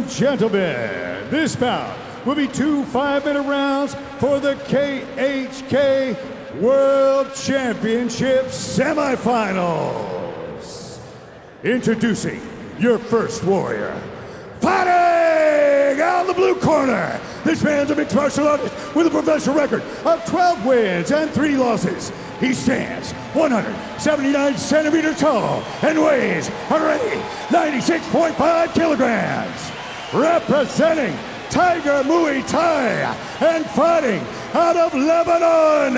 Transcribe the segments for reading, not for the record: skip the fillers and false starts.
and gentlemen, this bout will be 2 5-minute rounds for the KHK World Championship semifinals. Introducing your first warrior, fighting out of the blue corner. This man's a mixed martial artist with a professional record of 12 wins and 3 losses. He stands 179 centimeters tall and weighs already 96.5 kilograms. Representing Tiger Muay Thai and fighting out of Lebanon,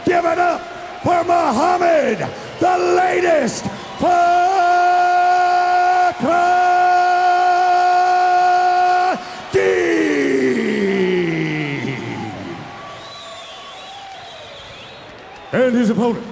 give it up for Muhammad, the latest and his opponent,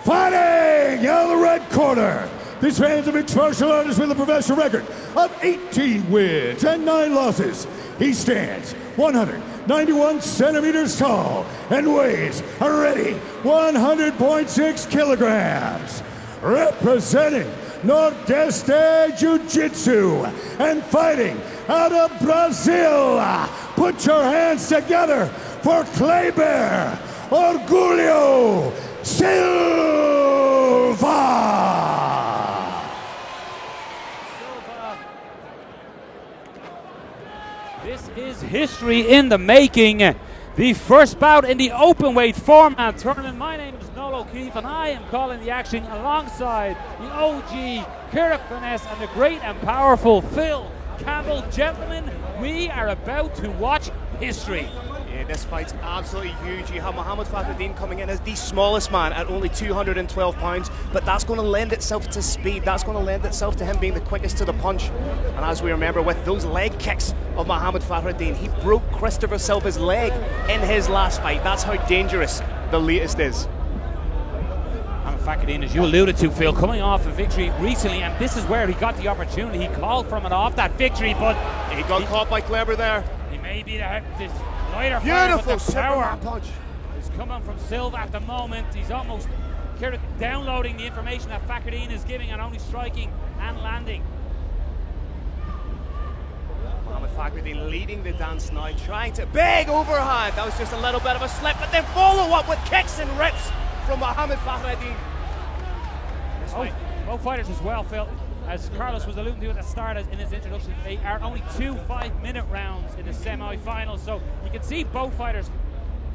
fighting out of the red corner. This man's a mixed martial artist with a professional record of 18 wins and 9 losses. He stands 191 centimeters tall and weighs already 100.6 kilograms. Representing Nordeste Jiu-Jitsu and fighting out of Brazil. Put your hands together for Kleber Orgulho Silva. This is history in the making. The first bout in the open weight format tournament. My name is Noel O'Keefe and I am calling the action alongside the OG Kieran Finesse and the great and powerful Phil Campbell. Gentlemen, we are about to watch history. Yeah, this fight's absolutely huge. You have Mohamed Fakhreddin coming in as the smallest man at only 212 pounds, but that's going to lend itself to speed. That's going to lend itself to him being the quickest to the punch. And as we remember, with those leg kicks of Mohamed Fakhreddin, he broke Christopher Silva's leg in his last fight. That's how dangerous the latest is. Mohamed Fakhreddin, as you alluded to, Phil, coming off a victory recently, and this is where he got the opportunity. He called from it off that victory, but he got caught by Kleber there. He may be the lighter beautiful power punch is coming from Silva at the moment. He's almost downloading the information that Fakhreddin is giving and only striking and landing. Mohamed Fakhreddin leading the dance now, trying to big overhand. That was just a little bit of a slip, but then follow up with kicks and rips from Mohamed Fakhreddin. Both fighters as well, Phil. As Carlos was alluding to at the start in his introduction, they are only 2 5-minute rounds in the semi-finals, so you can see both fighters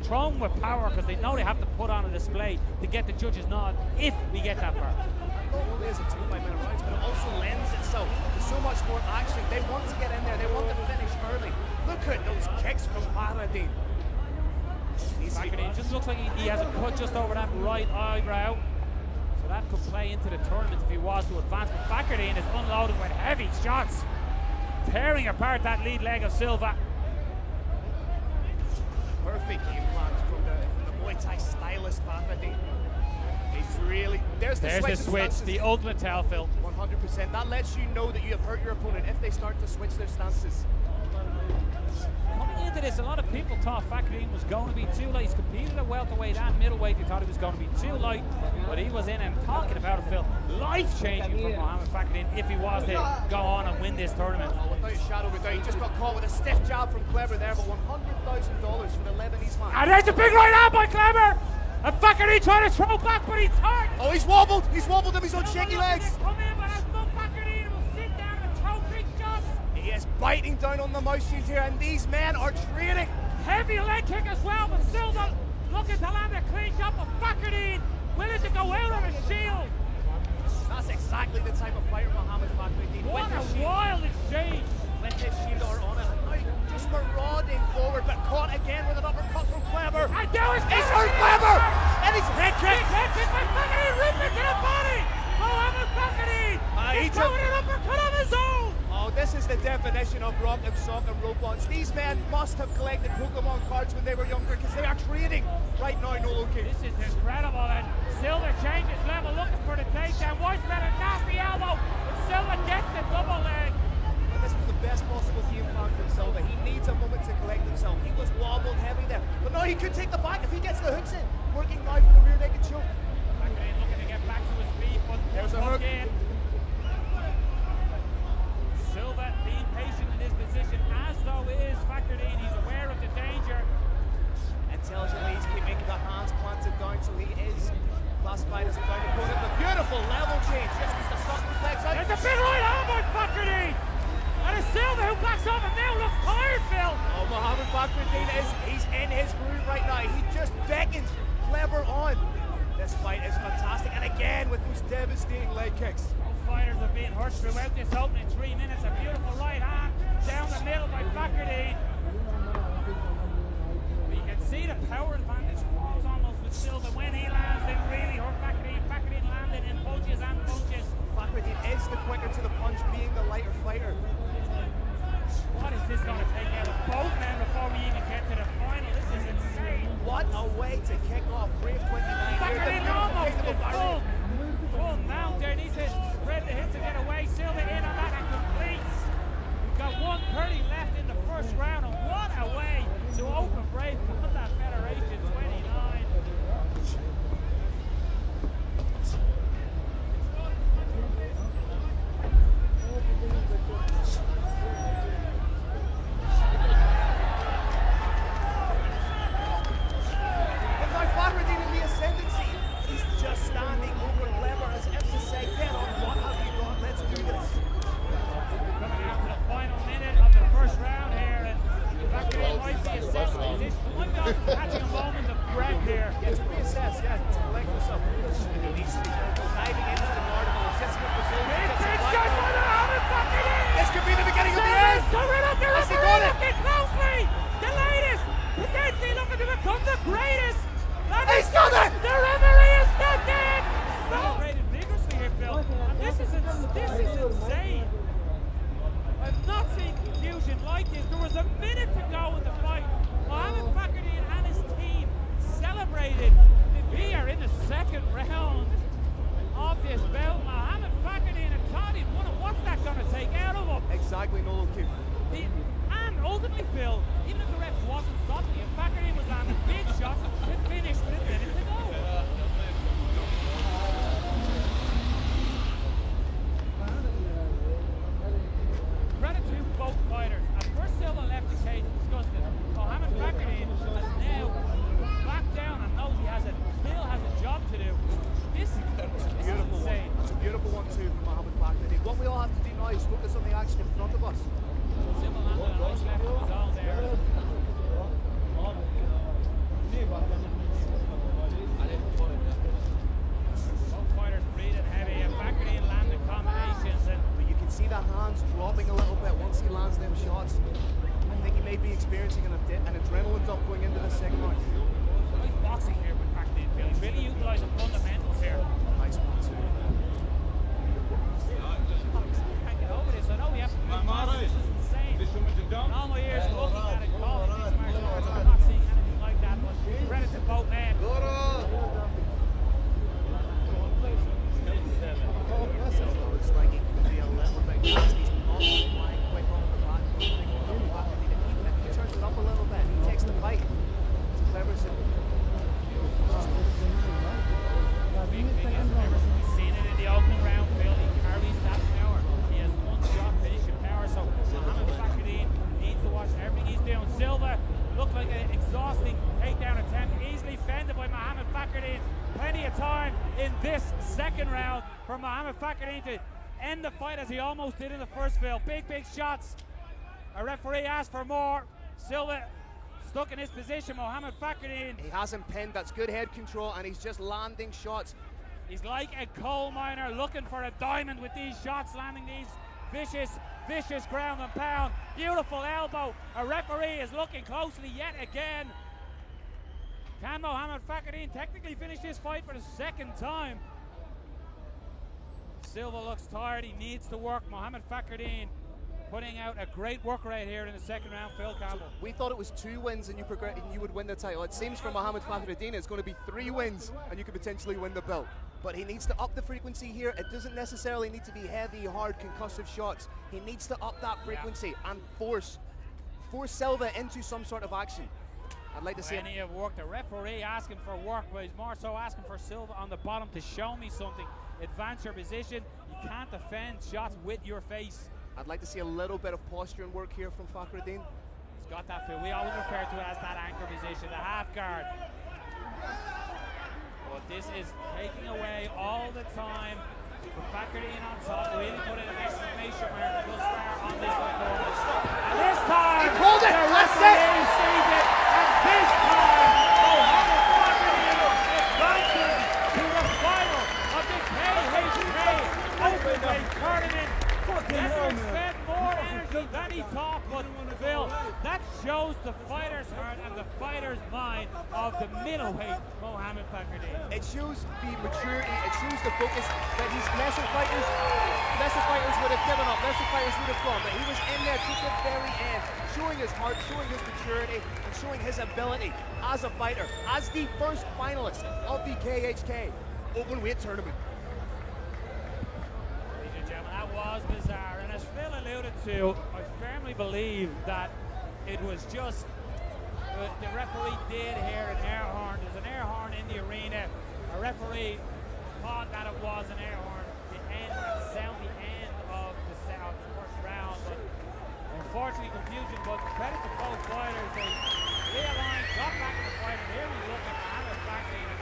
thrown with power because they know they have to put on a display to get the judges' nod if we get that far. Not only is it 2 5-minute rounds, but it also lends itself to so much more action. They want to get in there, they want to finish early. Look at those kicks from Fakhreddin. Fakhreddin just looks like he has a cut just over that right eyebrow. So that could play into the tournament if he was to advance. But Fakhreddin is unloading with heavy shots, tearing apart that lead leg of Silva. Perfect game plan from the Muay Thai stylist Fakhreddin. He's really there's the switch, the ultimate tell, Phil. 100%. That lets you know that you have hurt your opponent if they start to switch their stances. Coming into this, a lot of people thought Fakhreddin was going to be too light. He's competed at welterweight and middleweight. They thought he was going to be too light, but he was in and talking about it, Phil. Life-changing for Mohamed Fakhreddin if he was to go on and win this tournament. Without a shadow of a doubt, he just got caught with a stiff jab from Kleber there, but $100,000 for the Lebanese man. And there's a big right arm by Kleber! And Fakhreddin trying to throw back, but he's hurt! Oh, he's wobbled! He's wobbled of his own shaky legs! Come in, but Fakhreddin will sit down and throw big shots! He is biting down on the mouse shield here, and these men are training. Heavy leg kick as well, but Silva looking to land a clean shot, but Fakhreddin willing to go out on a shield. That's exactly the type of fighter Mohamed Fakhreddin. What a wild exchange! With his shield or on it, now just marauding forward, but caught again with an uppercut from Kleber. And now he's hurt Kleber! And he's head kick! Big head kick by Fakhreddin, ripping to the body! Mohamed Fakhreddin! He's throwing an uppercut on his own! Oh, this is the definition of rock and sock and robots. These men must have collected Pokemon cards when they were younger because they are trading right now, Noel O'Keefe. This is incredible, and Silva changes level, looking for the takedown. Weissman a nasty elbow, and Silva gets the double leg. And this was the best possible game plan for Silva. He needs a moment to collect himself. He was wobbled heavy there, but now he could take the back if he gets the hooks in. Working now for the rear naked choke. Fakhreddin looking to get back to his feet, but there's a hook. Silva being patient in his off and now looks tired, Phil. Oh, Mohamed Fakhreddin he's in his groove right now. He just beckons Kleber on. This fight is fantastic, and again with those devastating leg kicks. Both fighters have been hurt throughout this opening 3 minutes. A beautiful right hand down the middle by Fakhreddin. You can see the power advantage falls almost with Silva. When he lands, it really hurt Fakhreddin. Fakhreddin landed in punches and punches. Fakhreddin is the quicker to the punch, being the lighter fighter. What is this going to take out of both men before we even get to the final? This is insane. What a way to kick off Brave 29. Fakhreddin almost in full mount there. Needs to spread the hits to get away. Silva in on that and completes. We've got 1:30 left in the first round, and what a way to open Brave Combat Federation 29. Catching a moment of breath here. Yes, reassess, yeah, to collect yourself. Diving into the Nordic assessment position. This could be the beginning of the end. Has he got it? Looking closely. The latest. Potentially looking to become the greatest. He's done it! The referee is not dead. Celebrated vigorously here, Phil. And this is insane. I've not seen confusion like this. There was a minute to go in the fight. Mohamed Fakhreddin and his team celebrated. We are in the second round of this bout. Mohamed Fakhreddin and Tony won it. What's that going to take out of him? Exactly, Nolan Keefe. And ultimately, Phil, even if the ref wasn't stopping him, Fakhreddin was landing big shots and finished with minutes to go. Credit to both fighters. At first, Silva left the cage disgusted. Mohamed Fakhreddin has now backed down and knows he still has a job to do. This is Beautiful insane. one. It's a beautiful one too from Mohamed Fakhreddin. What we all have to do now is focus on the action in front of us. Silva landed a nice left of his own there. Both fighters breathing heavy and Fakhreddin landing combinations. And But you can see the hands dropping a little bit once he lands them shots. I think he may be experiencing an adrenaline dump going into the second round. nice boxing here with Fakhreddin, Phil. He's really utilising fundamentals here. Nice one too. Can't get over this. I know we have to do this. This is insane. In all my years looking at it, calling these martial arts, I'm not seeing anything like that. But credit to both men. Looks like he could be a little bit fast. He's not flying quick off the back. Even if he turns it up a little bit, he takes the fight. It's clever. Big thing is, we've seen it in the opening round, Phil. He carries that power. He has one shot finishing power. So Mohamed Fakhreddin needs to watch everything he's doing. Silva looked like an exhausting takedown attempt, easily fended by Mohamed Fakhreddin. Plenty of time in this second round for Mohamed Fakhreddin to end the fight as he almost did in the first, Phil. Big shots. A referee asked for more. Silva stuck in his position. Mohamed Fakhreddin. He hasn't pinned. That's good head control, and he's just landing shots. He's like a coal miner looking for a diamond with these shots, landing these vicious ground and pound. Beautiful elbow. A referee is looking closely yet again. Can Mohamed Fakhreddin technically finish this fight for the second time? Silva looks tired. He needs to work. Mohamed Fakhreddin putting out a great work right here in the second round. Phil Campbell. We thought it was 2 wins and you would win the title. It seems for Mohamed Fakhreddin it's going to be 3 wins and you could potentially win the belt. But he needs to up the frequency here. It doesn't necessarily need to be heavy, hard, concussive shots. He needs to up that frequency and force Silva into some sort of action. I'd like to see Plenty of work. The referee asking for work, but he's more so asking for Silva on the bottom to show me something. Advance your position. You can't defend shots with your face. I'd like to see a little bit of posturing work here from Fakhreddin. He's got that feel. We always refer to it as that anchor position, the half guard. But this is taking away all the time With Fakardine on top, really put an exclamation mark thus far on this performance. And this time, he pulled it. the That's referee sees it. And this time, Mohamed Fakardine advances to the final of the KHK Openweight Tournament. Never spent more energy than he thought, but Phil, that shows the fighter's heart and the fighter's mind of the middleweight Mohamed Fakardine. It shows the maturity, it shows the focus that these lesser fighters would have given up, lesser fighters would have gone, but he was in there to the very end, showing his heart, showing his maturity, and showing his ability as a fighter, as the first finalist of the KHK Openweight Tournament. Ladies and gentlemen, that was bizarre, and as Phil alluded to, I firmly believe that it was just the referee did hear an air horn. There's an air horn in the arena. A referee thought that it was an air horn to sound the end of the first round, but unfortunately confusion, but credit to both fighters. They realigned, got back in the fight, and here we look at Mohamed Fakardine, and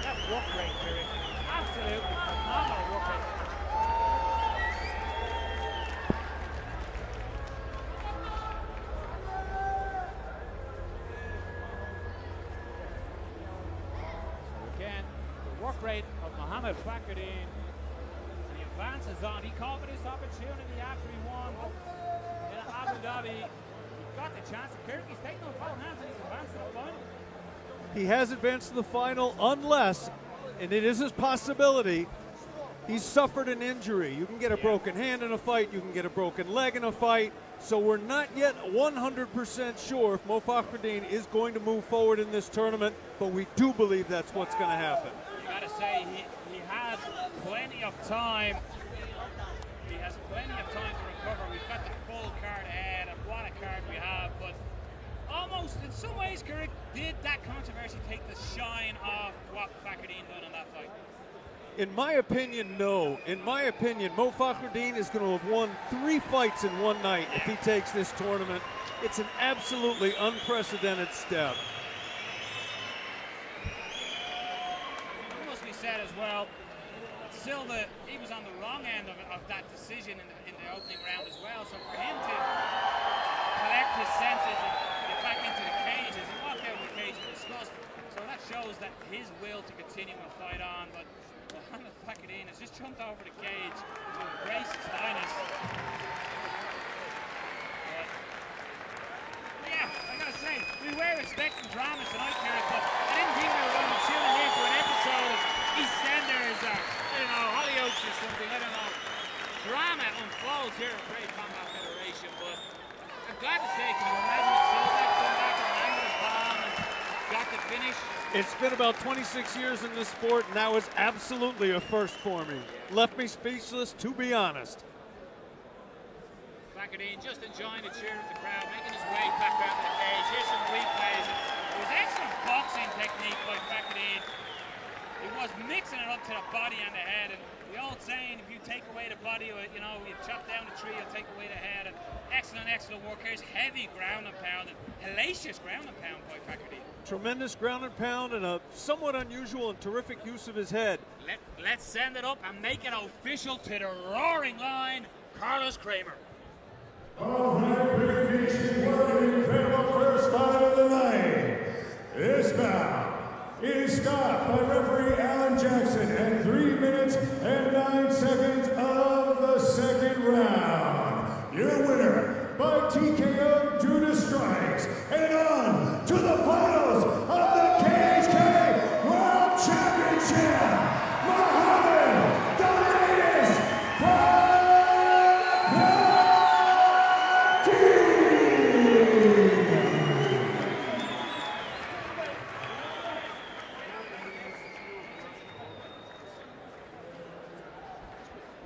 that work rate period. Absolutely phenomenal work rate. Work rate of Mohamed Fakardine. He advances on. He called for this opportunity after he won in Abu Dhabi. He got the chance. He's taking no foul hands and he's advanced to the final. He has advanced to the final unless, and it is his possibility, he's suffered an injury. You can get a broken hand in a fight. You can get a broken leg in a fight. So we're not yet 100% sure if Mo Fakardine is going to move forward in this tournament, but we do believe that's what's going to happen. You got to say he has plenty of time. He has plenty of time to recover. We've got the full card ahead, and what a card we have. But almost in some ways, Kirk, did that controversy take the shine off what Fakardine done in that fight? In my opinion, no. In my opinion, Mo Fakardine is going to have won 3 fights in one night if he takes this tournament. It's an absolutely unprecedented step. It must be said as well, Silva, he was on the wrong end of that decision in the opening round as well. So for him to collect his senses and get back into the cages and walk out of the cage and discuss, so that shows that his will to continue to fight on. But Mohamed Fakardine has just jumped over the cage to embrace his highness. But yeah, I gotta say, we were expecting drama tonight, Kieran, but I didn't think we were going to tune in here to an episode of EastEnders or, I don't know, Hollyoaks or something, I don't know. Drama unfolds here at Great Combat Federation, but I'm glad to say, can you imagine Silva come back and land his bomb and got the finish? It's been about 26 years in this sport, and that was absolutely a first for me. Left me speechless, to be honest. Fakardine just enjoying the cheer of the crowd, making his way back out of the cage. Here's some replays. It was excellent boxing technique by Fakardine. He was mixing it up to the body and the head, and the old saying, if you take away the body, you know, you chop down the tree, you'll take away the head. And excellent work. Here's heavy ground and pound, and hellacious ground and pound by Fakardine. Tremendous ground and pound and a somewhat unusual and terrific use of his head. Let's send it up and make it official to the roaring line, Carlos Kramer. All right, big nation, what an incredible first fight of the night. This bout is stopped by referee Alan Jackson at 3 minutes and 9 seconds of the second round. Your winner by TKO due to strikes. And on to the finals of the KHK World Championship, Mohamed the latest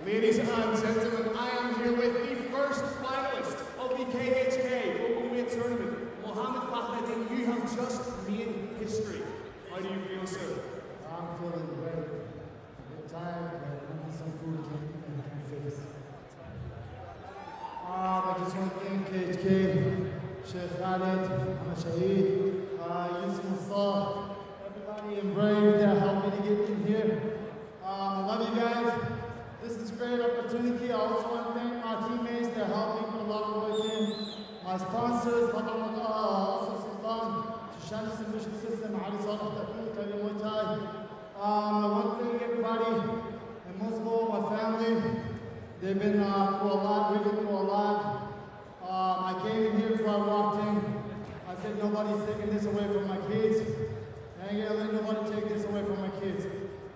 Ladies and gentlemen, I am here with the first finalist of the KHK Openweight Tournament, Mohamed Fakardine. You have just made history. How do you feel, sir? I'm feeling great. A bit tired, but I need some food to eat and can fix. I just want to thank KHK, Sheikh Khaled, Shaheed, Yusuf Musa, everybody in Brave that helped me to get in here. I love you guys. great opportunity. I also want to thank my teammates that helped me put a lot of work in. My sponsors, Sultan, Shishani Submission System, Ali Salah, Tattoo, Muay Thai. I want to thank everybody, and most of all my family. They've been through a lot, we've been through a lot. I came in here before I walked in. I said nobody's taking this away from my kids. I ain't gonna let nobody take this away from my kids.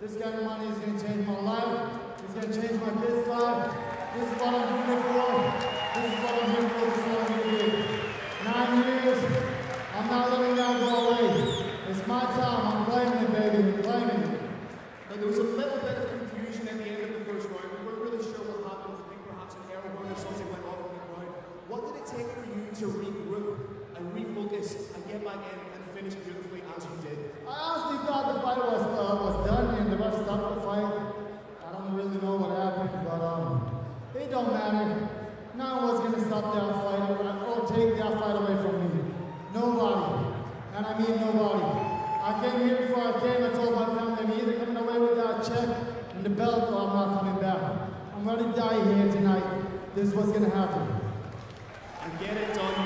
This kind of money is gonna change my life. It's gonna change my kids' life. This is what I'm here for. This is what I'm here for. This is what I'm here to do. 9 years, I'm not letting that go away. It's my time. I'm claiming it, baby. I'm claiming it. Now, there was a little bit of confusion at the end of the first round. We weren't really sure what happened. I think perhaps an error or something went off on the ground. What did it take for you to regroup and refocus and get back in and finish beautifully as you did? I honestly thought the fight was done and the ref stopped the fight. I don't really know what happened, but it don't matter. No one's gonna stop that fight or take that fight away from me. Nobody. And I mean nobody. I came here before I came. I told my family I'm either coming away with that check and the belt or I'm not coming back. I'm ready to die here tonight. This is what's gonna happen. And get it done.